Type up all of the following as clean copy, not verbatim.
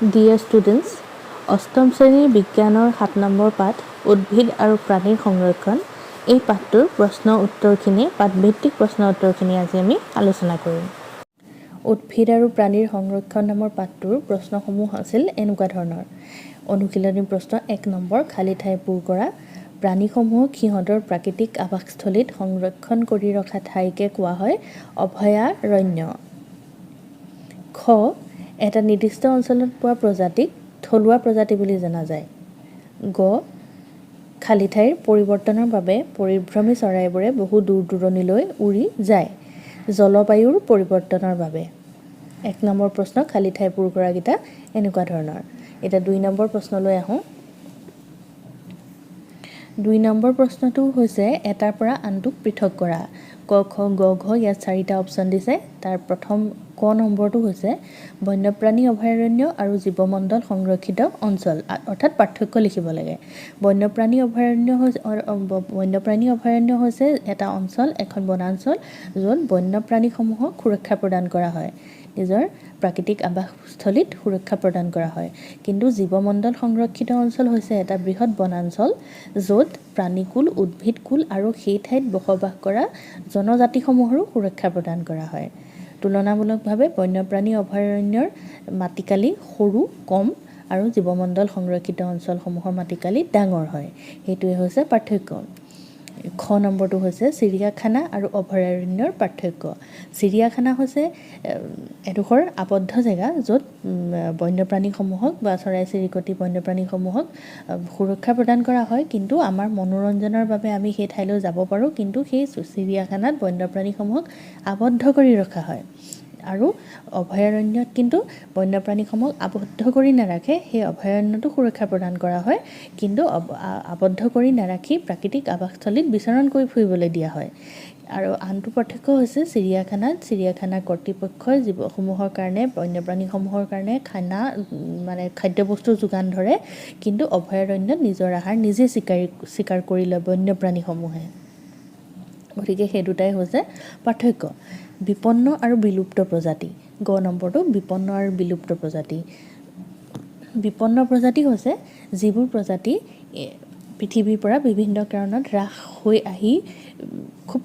Dear students, অষ্টম শ্ৰেণীৰ বিজ্ঞানৰ 7 নম্বৰ পাঠ উদ্ভিদ আৰু প্ৰাণীৰ সংৰক্ষণ এই পাঠটোৰ প্ৰশ্ন উত্তৰখিনি পাঠভিত্তিক প্ৰশ্ন উত্তৰখিনি আজি আমি আলোচনা কৰিম। উদ্ভিদ আৰু প্ৰাণীৰ সংৰক্ষণ নামৰ পাঠটোৰ প্ৰশ্নসমূহ আছিল এনেকুৱা ধৰণৰ। অনুশীলনী প্ৰশ্ন 1 নম্বৰ খালী ঠাই পূৰ কৰা। প্ৰাণীসমূহক সিহঁতৰ প্ৰাকৃতিক আৱাসস্থলীত সংৰক্ষণ কৰি ৰখা ঠাইকে কোৱা হয় অভয়াৰণ্য। খ এটা নিৰ্দিষ্ট অঞ্চলত পোৱা প্ৰজাতিক থলুৱা প্ৰজাতি বুলি জনা যায়। গ খালী ঠাইৰ পৰিৱৰ্তনৰ বাবে পৰিভ্ৰমী চৰাইবোৰে বহু দূৰ দূৰণিলৈ উৰি যায়। জলবায়ুৰ পৰিৱৰ্তনৰ বাবে। 1 নম্বৰ প্ৰশ্ন খালী ঠাই পূৰ কৰাকেইটা এনেকুৱা ধৰণৰ। এতিয়া 2 নম্বৰ প্ৰশ্নলৈ আহোঁ। 2 নম্বৰ প্ৰশ্নটো হৈছে এটাৰ পৰা আনটোক পৃথক কৰা। ক খ গ ঘ ইয়াত 4টা অপশ্যন দিছে। তাৰ প্ৰথম ক নম্বৰটো হৈছে বন্যপ্ৰাণী অভয়াৰণ্য আৰু জীৱমণ্ডল সংৰক্ষিত অঞ্চল, অৰ্থাৎ পাৰ্থক্য লিখিব লাগে। বন্যপ্ৰাণী অভয়াৰণ্য হৈছে এটা অঞ্চল, এখন বনাঞ্চল য'ত বন্যপ্ৰাণীসমূহক সুৰক্ষা প্ৰদান কৰা হয়, নিজৰ প্ৰাকৃতিক আৱাসস্থলীত সুৰক্ষা প্ৰদান কৰা হয়। কিন্তু জীৱমণ্ডল সংৰক্ষিত অঞ্চল হৈছে এটা বৃহৎ বনাঞ্চল য'ত প্ৰাণীকুল, উদ্ভিদকুল আৰু সেই ঠাইত বসবাস কৰা জনজাতিসমূহৰো সুৰক্ষা প্ৰদান কৰা হয়। তুলনামূলকভাৱে বন্যপ্ৰাণী অভয়াৰণ্যৰ মাটিকালি সৰু, কম আৰু জীৱমণ্ডল সংৰক্ষিত অঞ্চলসমূহৰ মাটিকালি ডাঙৰ হয়। সেইটোৱে হৈছে পাৰ্থক্য। খ নম্বৰটো হৈছে চিৰিয়াখানা আৰু অভয়াৰণ্যৰ পাৰ্থক্য। চিৰিয়াখানা হৈছে এডোখৰ আবদ্ধ জেগা য'ত বন্যপ্ৰাণীসমূহক বা চৰাই চিৰিকটি বন্যপ্ৰাণীসমূহক সুৰক্ষা প্ৰদান কৰা হয়, কিন্তু আমাৰ মনোৰঞ্জনৰ বাবে আমি সেই ঠাইলৈ যাব পাৰোঁ, কিন্তু সেই চিৰিয়াখানাত বন্যপ্ৰাণীসমূহক আবদ্ধ কৰি ৰখা হয়। আৰু অভয়াৰণ্যত কিন্তু বন্যপ্ৰাণীসমূহক আবদ্ধ কৰি নাৰাখে, সেই অভয়াৰণ্যটো সুৰক্ষা প্ৰদান কৰা হয়, কিন্তু আবদ্ধ কৰি নাৰাখি প্ৰাকৃতিক আৱাসস্থলীত বিচৰণ কৰি ফুৰিবলৈ দিয়া হয়। আৰু আনটো পাৰ্থক্য হৈছে চিৰিয়াখানা কৰ্তৃপক্ষই জীৱসমূহৰ কাৰণে, বন্যপ্ৰাণীসমূহৰ কাৰণে খাদ্যবস্তু যোগান ধৰে, কিন্তু অভয়াৰণ্যত নিজৰ আহাৰ নিজে স্বীকাৰ কৰি লয় বন্যপ্ৰাণীসমূহে। গতিকে সেই দুটাই হৈছে পাৰ্থক্য। বিপন্ন আৰু বিলুপ্ত প্ৰজাতি। গ নম্বৰটো বিপন্ন আৰু বিলুপ্ত প্ৰজাতি। বিপন্ন প্ৰজাতি হৈছে যিবোৰ প্ৰজাতি পৃথিৱীৰ পৰা বিভিন্ন কাৰণত হ্ৰাস হৈ আহি খুব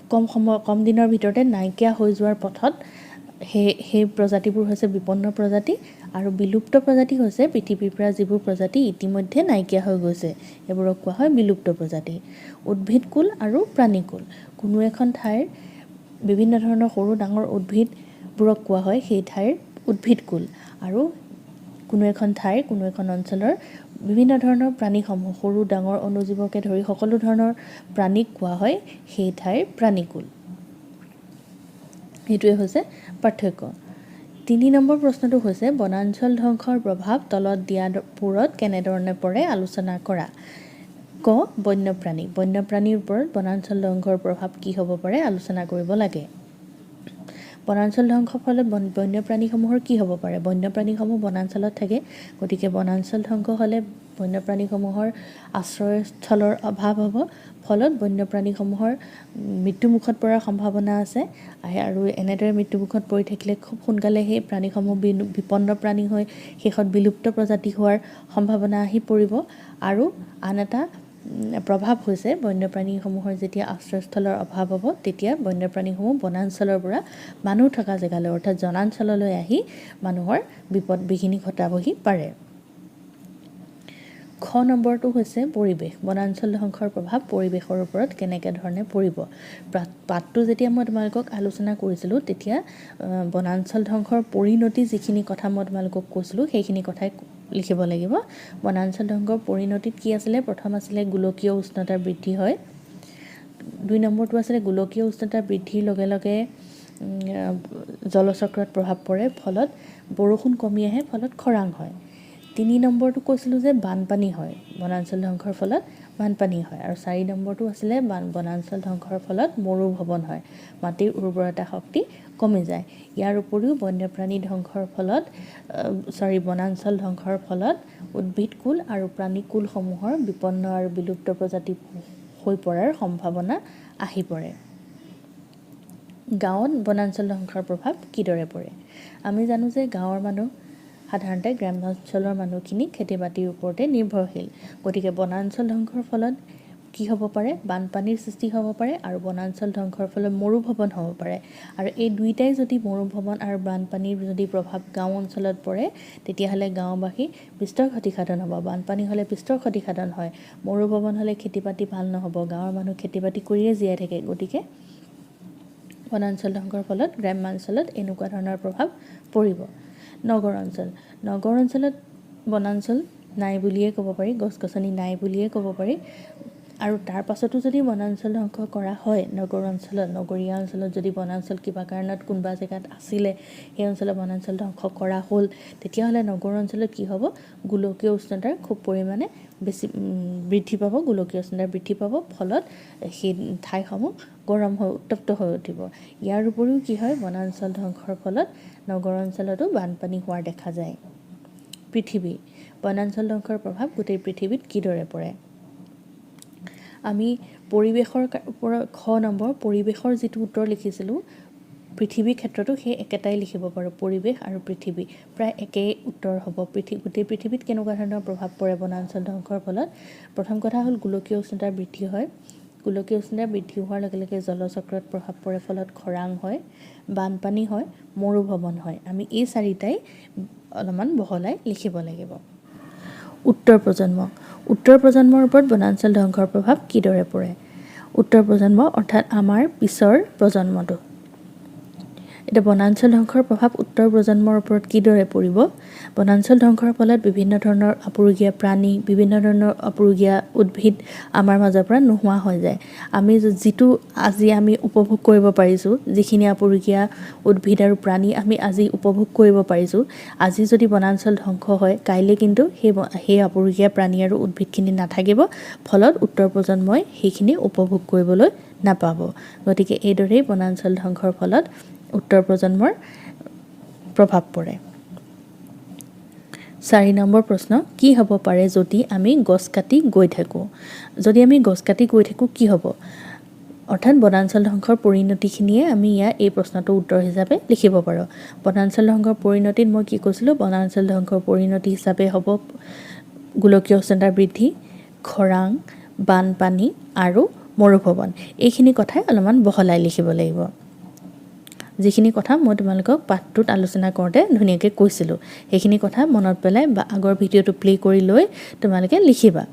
কম দিনৰ ভিতৰতে নাইকিয়া হৈ যোৱাৰ পথত, সেই প্ৰজাতিবোৰ হৈছে বিপন্ন প্ৰজাতি। আৰু বিলুপ্ত প্ৰজাতি হৈছে পৃথিৱীৰ পৰা যিবোৰ প্ৰজাতি ইতিমধ্যে নাইকিয়া হৈ গৈছে, সেইবোৰক কোৱা হয় বিলুপ্ত প্ৰজাতি। উদ্ভিদকুল আৰু প্ৰাণীকুল। কোনো এখন ঠাইৰ বিভিন্ন ধৰণৰ সৰু ডাঙৰ উদ্ভিদবোৰক কোৱা হয় সেই ঠাইৰ উদ্ভিদকুল। আৰু কোনো এখন অঞ্চলৰ বিভিন্ন ধৰণৰ প্ৰাণীসমূহ, সৰু ডাঙৰ অণুজীৱকে ধৰি সকলো ধৰণৰ প্ৰাণীক কোৱা হয় সেই ঠাইৰ প্ৰাণীকুল। সেইটোৱে হৈছে পাৰ্থক্য। 3 নম্বৰ প্ৰশ্নটো হৈছে বনাঞ্চল ধ্বংসৰ প্ৰভাৱ তলত দিয়াবোৰত কেনেধৰণে পৰে আলোচনা কৰা। ক বন্যপ্ৰাণীৰ ওপৰত বনাঞ্চল ধ্বংসৰ প্ৰভাৱ কি হ'ব পাৰে আলোচনা কৰিব লাগে। বনাঞ্চল ধ্বংসৰ ফলত বন্যপ্ৰাণীসমূহৰ কি হ'ব পাৰে? বন্যপ্ৰাণীসমূহ বনাঞ্চলত থাকে, গতিকে বনাঞ্চল ধ্বংস হ'লে বন্যপ্ৰাণীসমূহৰ আশ্ৰয়স্থলৰ অভাৱ হ'ব, ফলত বন্যপ্ৰাণীসমূহৰ মৃত্যুমুখত পৰাৰ সম্ভাৱনা আছে। আৰু এনেদৰে মৃত্যুমুখত পৰি থাকিলে খুব সোনকালে সেই প্ৰাণীসমূহ বিপন্ন প্ৰাণী হৈ শেষত বিলুপ্ত প্ৰজাতি হোৱাৰ সম্ভাৱনা আহি পৰিব। আৰু আন এটা প্ৰভাৱ হৈছে বন্যপ্ৰাণীসমূহৰ যেতিয়া আশ্ৰয়স্থলৰ অভাৱ হ'ব, তেতিয়া বন্যপ্ৰাণীসমূহ বনাঞ্চলৰ পৰা মানুহ থকা জেগালৈ, অৰ্থাৎ জনাঞ্চললৈ আহি মানুহৰ বিপদ বিঘিনি ঘটাবহি পাৰে। খ নম্বৰটো হৈছে পৰিৱেশ। বনাঞ্চল ধ্বংসৰ প্ৰভাৱ পৰিৱেশৰ ওপৰত কেনেকৈ ধৰণে পৰিব। পাঠটো যেতিয়া মই তোমালোকক আলোচনা কৰিছিলোঁ, তেতিয়া বনাঞ্চল ধ্বংসৰ পৰিণতি যিখিনি কথা মই তোমালোকক কৈছিলোঁ, সেইখিনি কথাই লিখিব লাগিব। বনাঞ্চল ধ্বংসৰ পৰিণতিত কি আছিলে? প্ৰথম আছিলে গোলকীয় উষ্ণতা বৃদ্ধি হয়। 2 নম্বৰটো আছিলে গোলকীয় উষ্ণতা বৃদ্ধিৰ লগে লগে জলচক্ৰত প্ৰভাৱ পৰে, ফলত বৰষুণ কমি আহে, ফলত খৰাং হয়। 3 নম্বৰটো কৈছিলোঁ যে বানপানী হয়, বনাঞ্চল ধ্বংসৰ ফলত বানপানী হয়। আৰু 4 নম্বৰটো আছিলে বনাঞ্চল ধ্বংসৰ ফলত মৰুভৱন হয়, মাটিৰ উৰ্বৰতা শক্তি কমি যায়। ইয়াৰ উপৰিও বন্যপ্ৰাণী বনাঞ্চল ধ্বংসৰ ফলত উদ্ভিদকুল আৰু প্ৰাণীকুলসমূহৰ বিপন্ন আৰু বিলুপ্ত প্ৰজাতি হৈ পৰাৰ সম্ভাৱনা আহি পৰে। গাঁৱত বনাঞ্চল ধ্বংসৰ প্ৰভাৱ কিদৰে পৰে? আমি জানো যে গাঁৱৰ মানুহ সাধাৰণতে গ্ৰাম্যাঞ্চলৰ মানুহখিনি খেতি বাতিৰ ওপৰতে নিৰ্ভৰশীল। গতিকে বনাঞ্চল ধ্বংসৰ ফলত কি হ'ব পাৰে? বানপানীৰ সৃষ্টি হ'ব পাৰে আৰু বনাঞ্চল ধ্বংসৰ ফলত মৰুভৱন হ'ব পাৰে। আৰু এই দুইটাই যদি মৰুভৱন আৰু বানপানীৰ যদি প্ৰভাৱ গাঁও অঞ্চলত পৰে, তেতিয়াহ'লে গাঁওবাসী বিস্তৰ ক্ষতিসাধন হ'ব। বানপানী হ'লে বিস্তৰ ক্ষতিসাধন হয়, মৰুভৱন হ'লে খেতি বাতি ভাল নহ'ব, গাঁৱৰ মানুহ খেতি বাতি কৰিয়ে জীয়াই থাকে। গতিকে বনাঞ্চল ধ্বংসৰ ফলত গ্ৰাম্যাঞ্চলত এনেকুৱা ধৰণৰ প্ৰভাৱ পৰিব। নগৰ অঞ্চল, নগৰ অঞ্চলত বনাঞ্চল নাই বুলিয়ে ক'ব পাৰি, গছ গছনি নাই বুলিয়ে ক'ব পাৰি। আৰু তাৰ পাছতো যদি বনাঞ্চল ধ্বংস কৰা হয় নগৰ অঞ্চলত, নগৰীয়া অঞ্চলত যদি বনাঞ্চল কিবা কাৰণত কোনোবা জেগাত আছিলে, সেই অঞ্চলত বনাঞ্চল ধ্বংস কৰা হ'ল, তেতিয়াহ'লে নগৰ অঞ্চলত কি হ'ব? গোলকীয় উষ্ণতাৰ খুব পৰিমাণে বেছি বৃদ্ধি পাব, গোলকীয় উষ্ণতা বৃদ্ধি পাব। ফলত সেই ঠাইসমূহ গৰম হৈ উত্তপ্ত হৈ উঠিব। ইয়াৰ উপৰিও কি হয়? বনাঞ্চল ধ্বংসৰ ফলত নগৰ অঞ্চলতো বানপানী হোৱাৰ দেখা যায়। পৃথিৱী, বনাঞ্চল ধ্বংসৰ প্ৰভাৱ গোটেই পৃথিৱীত কিদৰে পৰে? আমি পৰিৱেশৰ ওপৰত খ নম্বৰ পৰিৱেশৰ যিটো উত্তৰ লিখিছিলোঁ, পৃথিৱীৰ ক্ষেত্ৰতো সেই একেটাই লিখিব পাৰোঁ। পৰিৱেশ আৰু পৃথিৱী প্ৰায় একেই উত্তৰ হ'ব। গোটেই পৃথিৱীত কেনেকুৱা ধৰণৰ প্ৰভাৱ পৰে বনাঞ্চল ধ্বংসৰ ফলত? প্ৰথম কথা হ'ল গোলকীয় উষ্ণতা বৃদ্ধি হয়। গোলকীয় উষ্ণতা বৃদ্ধি হোৱাৰ লগে লগে জলচক্ৰত প্ৰভাৱ পৰে, ফলত খৰাং হয়, বানপানী হয়, মৰুভৱন হয়। আমি এই চাৰিটাই অলপমান বহলাই লিখিব লাগিব। উত্তৰ প্ৰজন্ম, উত্তৰ প্ৰজন্মৰ ওপৰত বনাঞ্চল ধ্বংসৰ প্ৰভাৱ কিদৰে পৰে? উত্তৰ প্ৰজন্ম অৰ্থাৎ আমাৰ পিছৰ প্ৰজন্মটো। এতিয়া বনাঞ্চল ধ্বংসৰ প্ৰভাৱ উত্তৰ প্ৰজন্মৰ ওপৰত কিদৰে পৰিব? বনাঞ্চল ধ্বংসৰ ফলত বিভিন্ন ধৰণৰ আপুৰুগীয়া প্ৰাণী, বিভিন্ন ধৰণৰ আপুৰুগীয়া উদ্ভিদ আমাৰ মাজৰ পৰা নোহোৱা হৈ যায়। আমি যিটো আজি আমি উপভোগ কৰিব পাৰিছোঁ, যিখিনি আপুৰুগীয়া উদ্ভিদ আৰু প্ৰাণী আমি আজি উপভোগ কৰিব পাৰিছোঁ, আজি যদি বনাঞ্চল ধ্বংস হয়, কাইলৈ কিন্তু সেই আপুৰুগীয়া প্ৰাণী আৰু উদ্ভিদখিনি নাথাকিব। ফলত উত্তৰ প্ৰজন্মই সেইখিনি উপভোগ কৰিবলৈ নাপাব। গতিকে এইদৰেই বনাঞ্চল ধ্বংসৰ ফলত উত্তৰ প্ৰজন্মৰ প্ৰভাৱ পৰে। 4 নম্বৰ প্ৰশ্ন, কি হ'ব পাৰে যদি আমি গছ কাটি গৈ থাকোঁ? যদি আমি গছ কাটি গৈ থাকোঁ কি হ'ব? অৰ্থাৎ বনাঞ্চল ধ্বংসৰ পৰিণতিখিনিয়ে আমি এই প্ৰশ্নটোৰ উত্তৰ হিচাপে লিখিব পাৰোঁ। বনাঞ্চল ধ্বংসৰ পৰিণতিত মই কি কৈছিলোঁ? বনাঞ্চল ধ্বংসৰ পৰিণতি হিচাপে হ'ব গোলকীয় উষ্ণতা বৃদ্ধি, খৰাং, বানপানী আৰু মৰুভৱন। এইখিনি কথাই অলপমান বহলাই লিখিব লাগিব। যিখিনি কথা মই তোমালোকক পাঠটোত আলোচনা কৰোঁতে ধুনীয়াকৈ কৈছিলোঁ, সেইখিনি কথা মনত পেলাই বা আগৰ ভিডিঅ'টো প্লে কৰি লৈ তোমালোকে লিখিবা।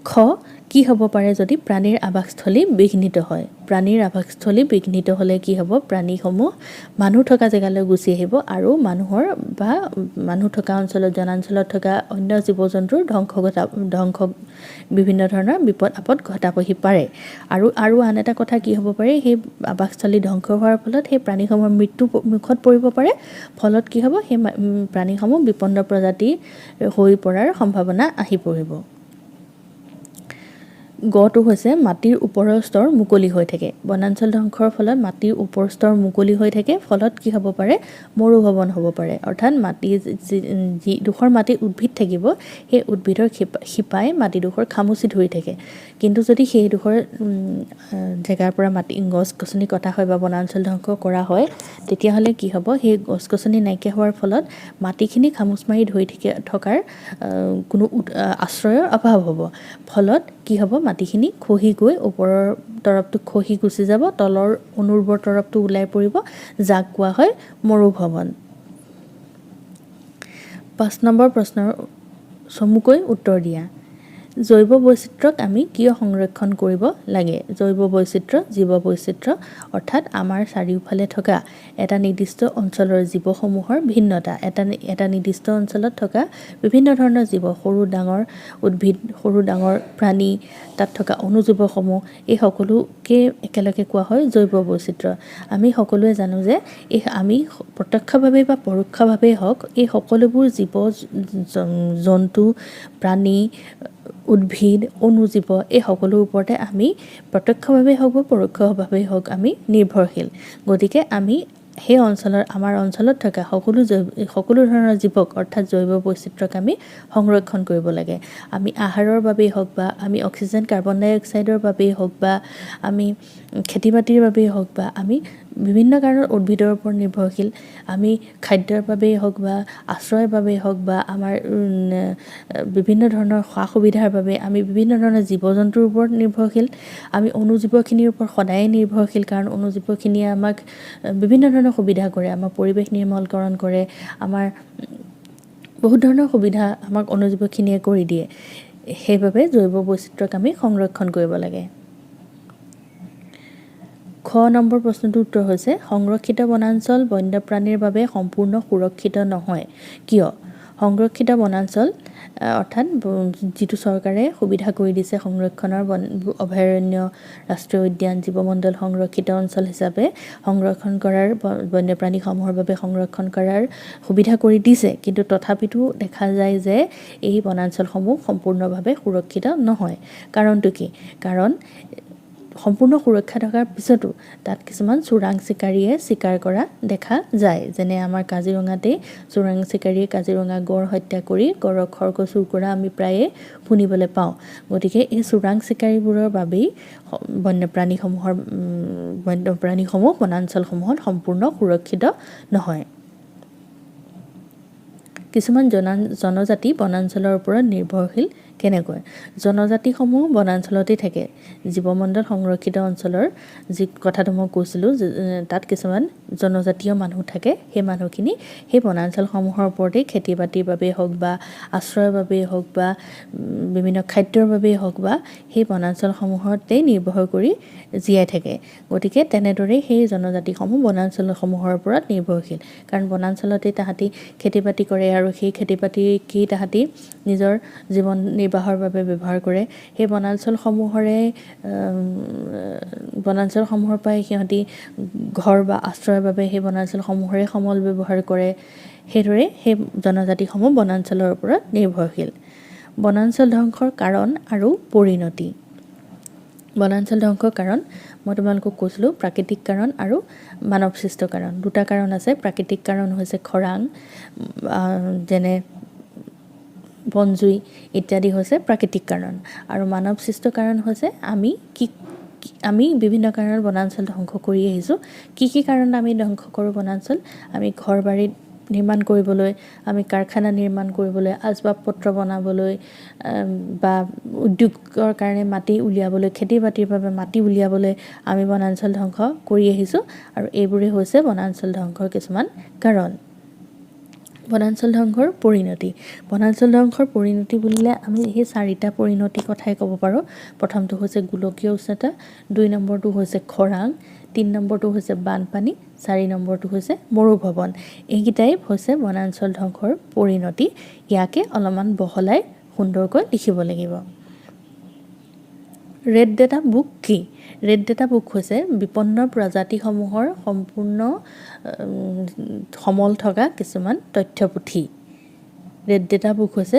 খ, কি হ'ব পাৰে যদি প্ৰাণীৰ আৱাসস্থলী বিঘ্নিত হয়? প্ৰাণীৰ আৱাসস্থলী বিঘ্নিত হ'লে কি হ'ব? প্ৰাণীসমূহ মানুহ থকা জেগালৈ গুচি আহিব আৰু মানুহৰ বা মানুহ থকা অঞ্চলত, জনাঞ্চলত থকা অন্য জীৱ জন্তুৰ ধ্বংস বিভিন্ন ধৰণৰ বিপদ আপদ ঘটাবহি পাৰে। আৰু আন এটা কথা কি হ'ব পাৰে? সেই আৱাসস্থলী ধ্বংস হোৱাৰ ফলত সেই প্ৰাণীসমূহৰ মৃত্যু মুখত পৰিব পাৰে। ফলত কি হ'ব? সেই প্ৰাণীসমূহ বিপন্ন প্ৰজাতি হৈ পৰাৰ সম্ভাৱনা আহি পৰিব। গটো হৈছে মাটিৰ ওপৰৰ স্তৰ মুকলি হৈ থাকে। বনাঞ্চল ধ্বংসৰ ফলত মাটিৰ ওপৰৰ স্তৰ মুকলি হৈ থাকে। ফলত কি হ'ব পাৰে? মৰুভৱন হ'ব পাৰে। অৰ্থাৎ যিডোখৰ মাটিত উদ্ভিদ থাকিব, সেই উদ্ভিদৰ শিপাই মাটিডোখৰ খামুচি ধৰি থাকে। কিন্তু যদি সেইডোখৰ জেগাৰ পৰা গছ গছনি কটা হয় বা বনাঞ্চল ধ্বংস কৰা হয়, তেতিয়াহ'লে কি হ'ব? সেই গছ গছনি নাইকিয়া হোৱাৰ ফলত মাটিখিনি খামুচ মাৰি ধৰি থকাৰ কোনো আশ্ৰয়ৰ অভাৱ হ'ব। ফলত কি হ'ব? মাটিখিনি খহি গৈ ওপৰৰ তৰফটো খহি গুচি যাব, তলৰ অনুৰ্বৰ তৰফটো ওলাই পৰিব, যাক কোৱা হয় মৰুভৱন। 5 নম্বৰ প্ৰশ্নৰ চমুকৈ উত্তৰ দিয়া। জৈৱ বৈচিত্ৰ্যক আমি কিয় সংৰক্ষণ কৰিব লাগে? জৈৱ বৈচিত্ৰ্য, জীৱ বৈচিত্ৰ্য অৰ্থাৎ আমাৰ চাৰিওফালে থকা এটা নিৰ্দিষ্ট অঞ্চলৰ জীৱসমূহৰ ভিন্নতা। এটা নিৰ্দিষ্ট অঞ্চলত থকা বিভিন্ন ধৰণৰ জীৱ, সৰু ডাঙৰ উদ্ভিদ, সৰু ডাঙৰ প্ৰাণী, তাত থকা অণুজীৱসমূহ, এই সকলোকে একেলগে কোৱা হয় জৈৱ বৈচিত্ৰ্য। আমি সকলোৱে জানো যে আমি প্ৰত্যক্ষভাৱে বা পৰোক্ষভাৱেই হওক, এই সকলোবোৰ জীৱ জন্তু, প্ৰাণী, উদ্ভিদ, অণুজীৱ, এই সকলোৰ ওপৰতে আমি প্ৰত্যক্ষভাৱেই হওক বা পৰোক্ষভাৱেই হওক আমি নিৰ্ভৰশীল। গতিকে আমি সেই আমাৰ অঞ্চলত থকা সকলো ধৰণৰ জীৱক অৰ্থাৎ জৈৱ বৈচিত্ৰ্যক আমি সংৰক্ষণ কৰিব লাগে। আমি আহাৰৰ বাবেই হওক বা আমি অক্সিজেন, কাৰ্বন ডাই অক্সাইডৰ বাবেই হওক বা আমি খেতি বাতিৰ বাবেই হওক বা আমি বিভিন্ন কাৰণত উদ্ভিদৰ ওপৰত নিৰ্ভৰশীল। আমি খাদ্যৰ বাবেই হওক বা আশ্ৰয়ৰ বাবেই হওক বা আমাৰ বিভিন্ন ধৰণৰ সা সুবিধাৰ বাবে আমি বিভিন্ন ধৰণৰ জীৱ জন্তুৰ ওপৰত নিৰ্ভৰশীল। আমি অণুজীৱখিনিৰ ওপৰত সদায়ে নিৰ্ভৰশীল, কাৰণ অণুজীৱখিনিয়ে আমাক বিভিন্ন ধৰণৰ সুবিধা কৰে, আমাৰ পৰিৱেশ নিৰ্মলকৰণ কৰে, আমাৰ বহুত ধৰণৰ সুবিধা আমাক অণুজীৱখিনিয়ে কৰি দিয়ে। সেইবাবে জৈৱ বৈচিত্ৰ্যক আমি সংৰক্ষণ কৰিব লাগে। খ নম্বৰ প্ৰশ্নটোৰ উত্তৰ হৈছে সংৰক্ষিত বনাঞ্চল বন্যপ্ৰাণীৰ বাবে সম্পূৰ্ণ সুৰক্ষিত নহয়। কিয়? সংৰক্ষিত বনাঞ্চল অৰ্থাৎ যিটো চৰকাৰে সুবিধা কৰি দিছে সংৰক্ষণৰ অভয়াৰণ্য, ৰাষ্ট্ৰীয় উদ্যান, জীৱমণ্ডল সংৰক্ষিত অঞ্চল হিচাপে সংৰক্ষণ কৰাৰ বন্যপ্ৰাণীসমূহৰ বাবে সংৰক্ষণ কৰাৰ সুবিধা কৰি দিছে, কিন্তু তথাপিতো দেখা যায় যে এই বনাঞ্চলসমূহ সম্পূৰ্ণভাৱে সুৰক্ষিত নহয়। কাৰণটো কি? কাৰণ সম্পূৰ্ণ সুৰক্ষা থকাৰ পিছতো তাত কিছুমান চোৰাং চিকাৰীয়ে চিকাৰ কৰা দেখা যায়। যেনে আমাৰ কাজিৰঙাতেই চোৰাং চিকাৰীয়ে কাজিৰঙা গড় হত্যা কৰি গড়ৰ খৰ্গ চুৰ কৰা আমি প্ৰায়ে শুনিবলৈ পাওঁ। গতিকে এই চোৰাং চিকাৰীবোৰৰ বাবেই বন্যপ্ৰাণীসমূহ বনাঞ্চলসমূহত সম্পূৰ্ণ সুৰক্ষিত নহয়। কিছুমান জনজাতি বনাঞ্চলৰ ওপৰত নিৰ্ভৰশীল কেনেকৈ? জনজাতিসমূহ বনাঞ্চলতেই থাকে। জীৱমণ্ডল সংৰক্ষিত অঞ্চলৰ যি কথাটো মই কৈছিলোঁ, তাত কিছুমান জনজাতীয় মানুহ থাকে। সেই মানুহখিনি সেই বনাঞ্চলসমূহৰ ওপৰতেই খেতি বাতিৰ বাবেই হওক বা আশ্ৰয়ৰ বাবেই হওক বা বিভিন্ন খাদ্যৰ বাবেই হওক বা সেই বনাঞ্চলসমূহতেই নিৰ্ভৰ কৰি জীয়াই থাকে। গতিকে তেনেদৰেই সেই জনজাতিসমূহ বনাঞ্চলসমূহৰ ওপৰত নিৰ্ভৰশীল, কাৰণ বনাঞ্চলতেই তাহাঁতি খেতি বাতি কৰে আৰু সেই খেতি বাতিকেই তাহাঁতি নিজৰ জীৱন নিৰ্বাহৰ বাবে ব্যৱহাৰ কৰে। সেই বনাঞ্চলসমূহৰ পৰাই সিহঁতি ঘৰ বা আশ্ৰয়ৰ বাবে সেই বনাঞ্চলসমূহৰে সমল ব্যৱহাৰ কৰে। সেইদৰে সেই জনজাতিসমূহ বনাঞ্চলৰ ওপৰত নিৰ্ভৰশীল। বনাঞ্চল ধ্বংসৰ কাৰণ আৰু পৰিণতি। বনাঞ্চল ধ্বংসৰ কাৰণ মই তোমালোকক কৈছিলোঁ প্ৰাকৃতিক কাৰণ আৰু মানৱসৃষ্ট কাৰণ। দুটা কাৰণ আছে। প্ৰাকৃতিক কাৰণ হৈছে খৰাং, যেনে বনজুই ইত্যাদি হৈছে প্ৰাকৃতিক কাৰণ, আৰু মানৱসৃষ্ট কাৰণ হৈছে আমি বিভিন্ন কাৰণত বনাঞ্চল ধ্বংস কৰি আহিছোঁ। কি কাৰণত আমি ধ্বংস কৰোঁ বনাঞ্চল? আমি ঘৰ বাৰী নিৰ্মাণ কৰিবলৈ, আমি কাৰখানা নিৰ্মাণ কৰিবলৈ, আচবাব পত্ৰ বনাবলৈ বা উদ্যোগৰ কাৰণে মাটি উলিয়াবলৈ, খেতি বাতিৰ বাবে মাটি উলিয়াবলৈ আমি বনাঞ্চল ধ্বংস কৰি আহিছোঁ, আৰু এইবোৰেই হৈছে বনাঞ্চল ধ্বংসৰ কিছুমান কাৰণ। বনাঞ্চল ধ্বংসৰ পৰিণতি। বনাঞ্চল ধ্বংসৰ পৰিণতি বুলিলে আমি সেই 4টা পৰিণতিৰ কথাই ক'ব পাৰোঁ। প্ৰথমটো হৈছে গোলকীয় উষ্ণতা, 2 নম্বৰটো হৈছে খৰাং, 3 নম্বৰটো হৈছে বানপানী, 4 নম্বৰটো হৈছে মৰুভৱন। এইকেইটাই হৈছে বনাঞ্চল ধ্বংসৰ পৰিণতি। ইয়াকে অলপমান বহলাই সুন্দৰকৈ লিখিব লাগিব। ৰেড ডেটা বুক কি? ৰেড ডেটা বুক হৈছে বিপন্ন প্ৰজাতিসমূহৰ সম্পূৰ্ণ সমল থকা কিছুমান তথ্যপুথি। ৰেড ডেটা বুক হৈছে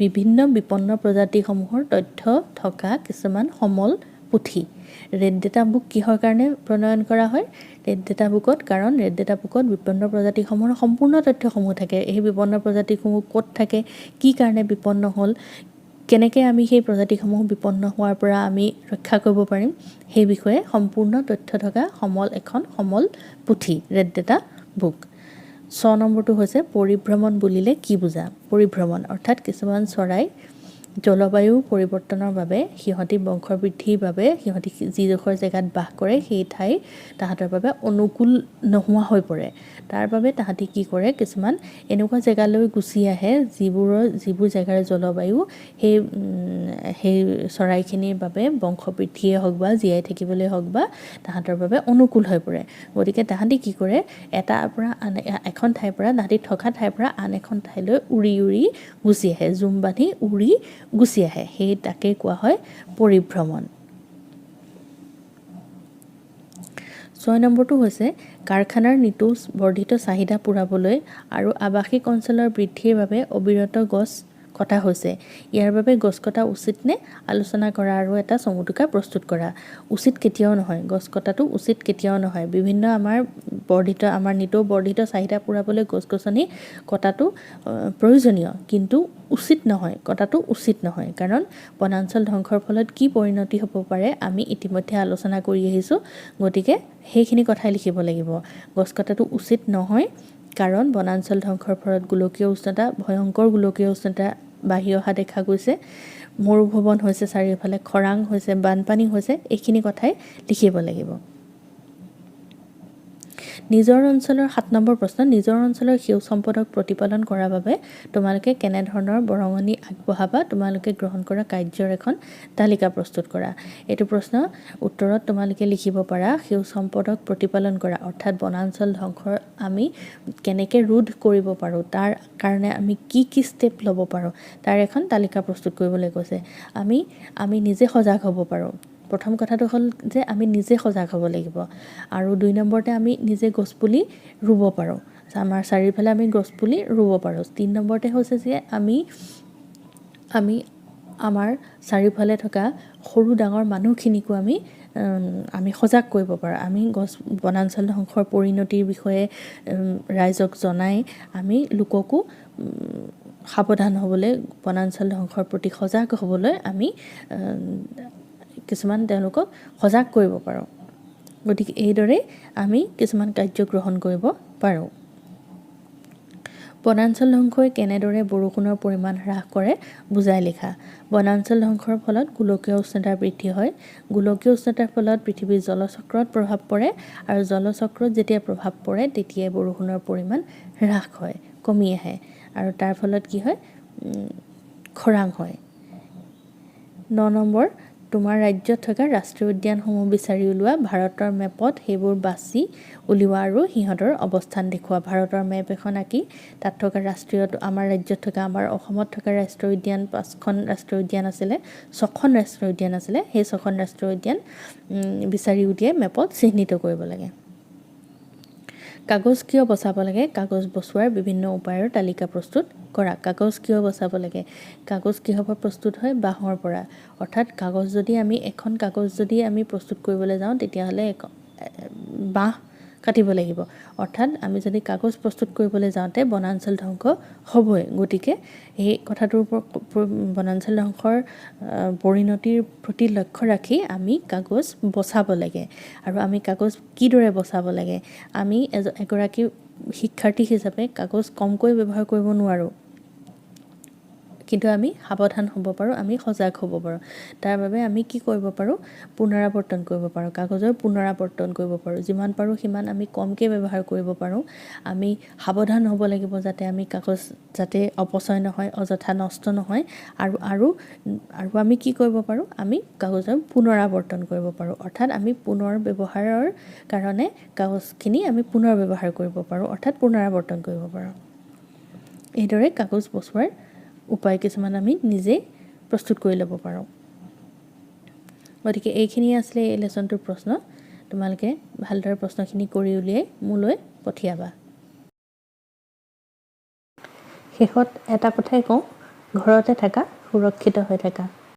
বিভিন্ন বিপন্ন প্ৰজাতিসমূহৰ তথ্য থকা কিছুমান সমল পুথি। ৰেড ডেটা বুক কিহৰ কাৰণে প্ৰণয়ন কৰা হয়? ৰেড ডেটা বুকত বিপন্ন প্ৰজাতিসমূহৰ সম্পূৰ্ণ তথ্যসমূহ থাকে। এই বিপন্ন প্ৰজাতিসমূহ ক'ত থাকে, কি কাৰণে বিপন্ন হ'ল, কেনেকৈ আমি সেই প্ৰজাতিসমূহ বিপন্ন হোৱাৰ পৰা আমি ৰক্ষা কৰিব পাৰিম, সেই বিষয়ে সম্পূৰ্ণ তথ্য থকা এখন সমল পুথি ৰেড ডেটা বুক। 6 নম্বৰটো হৈছে পৰিভ্ৰমণ বুলিলে কি বুজা? পৰিভ্ৰমণ অৰ্থাৎ কিছুমান চৰাই জলবায়ু পৰিৱৰ্তনৰ বাবে সিহঁতি বংশবৃদ্ধিৰ বাবে সিহঁতি যিডোখৰ জেগাত বাস কৰে সেই ঠাই তাহাঁতৰ বাবে অনুকূল নোহোৱা হৈ পৰে। তাৰ বাবে তাহাঁতি কি কৰে, কিছুমান এনেকুৱা জেগালৈ গুচি আহে যিবোৰ জেগাৰ জলবায়ু সেই চৰাইখিনিৰ বাবে বংশবৃদ্ধিয়ে হওক বা জীয়াই থাকিবলৈ হওক বা তাহাঁতৰ বাবে অনুকূল হৈ পৰে। গতিকে তাহাঁতি কি কৰে, এখন ঠাইৰ পৰা তাহাঁতি থকা ঠাইৰ পৰা আন এখন ঠাইলৈ উৰি গুচি আহে, জুম বান্ধি উৰি গুচি আহে। তাকেই কোৱা হয় পৰিভ্ৰমণ। 6 নম্বৰটো হৈছে কাৰখানাৰ বৰ্ধিত চাহিদা পূৰাবলৈ আৰু আৱাসিক অঞ্চলৰ বৃদ্ধিৰ বাবে অবিৰত গছ কটা হৈছে ইয়াৰ বাবে গছ কটা উচিত নে আলোচনা কৰা আৰু এটা চমুটোকা প্ৰস্তুত কৰা উচিত কেতিয়াও নহয় গছ কটাটো উচিত কেতিয়াও নহয় বিভিন্ন আমাৰ নিতৌ বৰ্ধিত চাহিদা পূৰাবলৈ গছ-গছনি কটাটো প্ৰয়োজনীয় কিন্তু উচিত নহয় কটাটো উচিত নহয় কাৰণ বনাঞ্চল ধ্বংসৰ ফলত কি পৰিণতি হ'ব পাৰে আমি ইতিমধ্যে আলোচনা কৰি আহিছোঁ গতিকে সেইখিনি কথাই লিখিব লাগিব গছ কটাটো উচিত নহয় কাৰণ বনাঞ্চল ধ্বংসৰ ফলত গোলকীয় উষ্ণতা ভয়ংকৰ গোলকীয় উষ্ণতা বাঢ়ি অহা দেখা গৈছে মৰুভৱন হৈছে চাৰিওফালে খৰাং হৈছে বানপানী হৈছে এইখিনি কথাই লিখিব লাগিব নিজৰ অঞ্চলৰ ৭ নম্বৰ প্ৰশ্ন নিজৰ অঞ্চলৰ সেউজ সম্পদক প্ৰতিপালন কৰাৰ বাবে তোমালোকে কেনে ধৰণৰ বৰঙণি আগবঢ়াবা তোমালোকে গ্ৰহণ কৰা কাৰ্যৰ এখন তালিকা প্ৰস্তুত কৰা এইটো প্ৰশ্ন উত্তৰত তোমালোকে লিখিব পাৰা সেউজ সম্পদক প্ৰতিপালন কৰা অৰ্থাৎ বনাঞ্চল ধ্বংসৰ আমি কেনেকৈ ৰোধ কৰিব পাৰোঁ তাৰ কাৰণে আমি কি ষ্টেপ ল'ব পাৰোঁ তাৰ এখন তালিকা প্ৰস্তুত কৰিবলৈ কৈছে আমি নিজে সজাগ হ'ব পাৰোঁ প্ৰথম কথাটো হ'ল যে আমি নিজে সজাগ হ'ব লাগিব আৰু 2 নম্বৰতে আমি নিজে গছপুলি ৰুব পাৰোঁ আমাৰ চাৰিওফালে আমি গছপুলি ৰুব পাৰোঁ 3 নম্বৰতে হৈছে যে আমি আমাৰ চাৰিওফালে থকা সৰু ডাঙৰ মানুহখিনিকো আমি সজাগ কৰিব পাৰোঁ আমি বনাঞ্চল ধ্বংসৰ পৰিণতিৰ বিষয়ে ৰাইজক জনাই আমি লোককো সাৱধান হ'বলৈ বনাঞ্চল ধ্বংসৰ প্ৰতি সজাগ হ'বলৈ আমি কিছুমান তেওঁলোকক সজাগ কৰিব পাৰোঁ গতিকে এইদৰে আমি কিছুমান কাৰ্য গ্ৰহণ কৰিব পাৰোঁ বনাঞ্চল ধ্বংসই কেনেদৰে বৰষুণৰ পৰিমাণ হ্ৰাস কৰে বুজাই লিখা বনাঞ্চল ধ্বংসৰ ফলত গোলকীয় উষ্ণতা বৃদ্ধি হয় গোলকীয় উষ্ণতাৰ ফলত পৃথিৱীৰ জলচক্ৰত প্ৰভাৱ পৰে আৰু জলচক্ৰত যেতিয়া প্ৰভাৱ পৰে তেতিয়াই বৰষুণৰ পৰিমাণ হ্ৰাস হয় কমি আহে আৰু তাৰ ফলত কি হয় খৰাং হয় 9 নম্বৰ তোমাৰ ৰাজ্যত থকা ৰাষ্ট্ৰীয় উদ্যানসমূহ বিচাৰি উলিওৱা ভাৰতৰ মেপত সেইবোৰ বাছি উলিওৱা আৰু সিহঁতৰ অৱস্থান দেখুওৱা ভাৰতৰ মেপ এখন আঁকি তাত থকা আমাৰ ৰাজ্যত থকা আমাৰ অসমত থকা ৰাষ্ট্ৰীয় উদ্যান 5খন ৰাষ্ট্ৰীয় উদ্যান আছিলে 6খন ৰাষ্ট্ৰীয় উদ্যান আছিলে সেই 6খন ৰাষ্ট্ৰীয় উদ্যান বিচাৰি উলিয়াই মেপত চিহ্নিত কৰিব লাগে কাগজ কিয় বচাব লাগে কাগজ বচোৱাৰ বিভিন্ন উপায়ৰ তালিকা প্ৰস্তুত কৰা কাগজ কিয় বচাব লাগে কাগজ কিহৰ পৰা প্ৰস্তুত হয় বাঁহৰ পৰা অৰ্থাৎ এখন কাগজ যদি আমি প্ৰস্তুত কৰিবলৈ যাওঁ তেতিয়াহ'লে বাঁহ কাটিব লাগিব অৰ্থাৎ আমি যদি কাগজ প্ৰস্তুত কৰিবলৈ যাওঁতে বনাঞ্চল ধ্বংস হ'বই গতিকে এই কথাটোৰ বনাঞ্চল ধ্বংসৰ পৰিণতিৰ প্ৰতি লক্ষ্য ৰাখি আমি কাগজ বচাব লাগে আৰু আমি কাগজ কিদৰে বচাব লাগে আমি এগৰাকী শিক্ষাৰ্থী হিচাপে কাগজ কমকৈ ব্যৱহাৰ কৰিব নোৱাৰোঁ কিন্তু আমি সাৱধান হ'ব পাৰোঁ আমি সজাগ হ'ব পাৰোঁ তাৰ বাবে আমি কি কৰিব পাৰোঁ পুনৰাৱৰ্তন কৰিব পাৰোঁ কাগজৰ পুনৰাৱৰ্তন কৰিব পাৰোঁ যিমান পাৰোঁ সিমান আমি কমকৈ ব্যৱহাৰ কৰিব পাৰোঁ আমি সাৱধান হ'ব লাগিব যাতে আমি কাগজ যাতে অপচয় নহয় অযথা নষ্ট নহয় আৰু আমি কি কৰিব পাৰোঁ আমি কাগজৰ পুনৰাৱৰ্তন কৰিব পাৰোঁ অৰ্থাৎ আমি পুনৰ ব্যৱহাৰৰ কাৰণে কাগজখিনি আমি পুনৰ ব্যৱহাৰ কৰিব পাৰোঁ অৰ্থাৎ পুনৰাৱৰ্তন কৰিব পাৰোঁ এইদৰে কাগজ বচোৱাৰ উপায় কিছুমান আমি নিজেই প্ৰস্তুত কৰি ল'ব পাৰোঁ গতিকে এইখিনি আছিলে এই লেচনটোৰ প্ৰশ্ন তোমালোকে ভালদৰে প্ৰশ্নখিনি কৰি উলিয়াই মোলৈ পঠিয়াবা শেষত এটা কথাই কওঁ ঘৰতে থাকা সুৰক্ষিত হৈ থাকা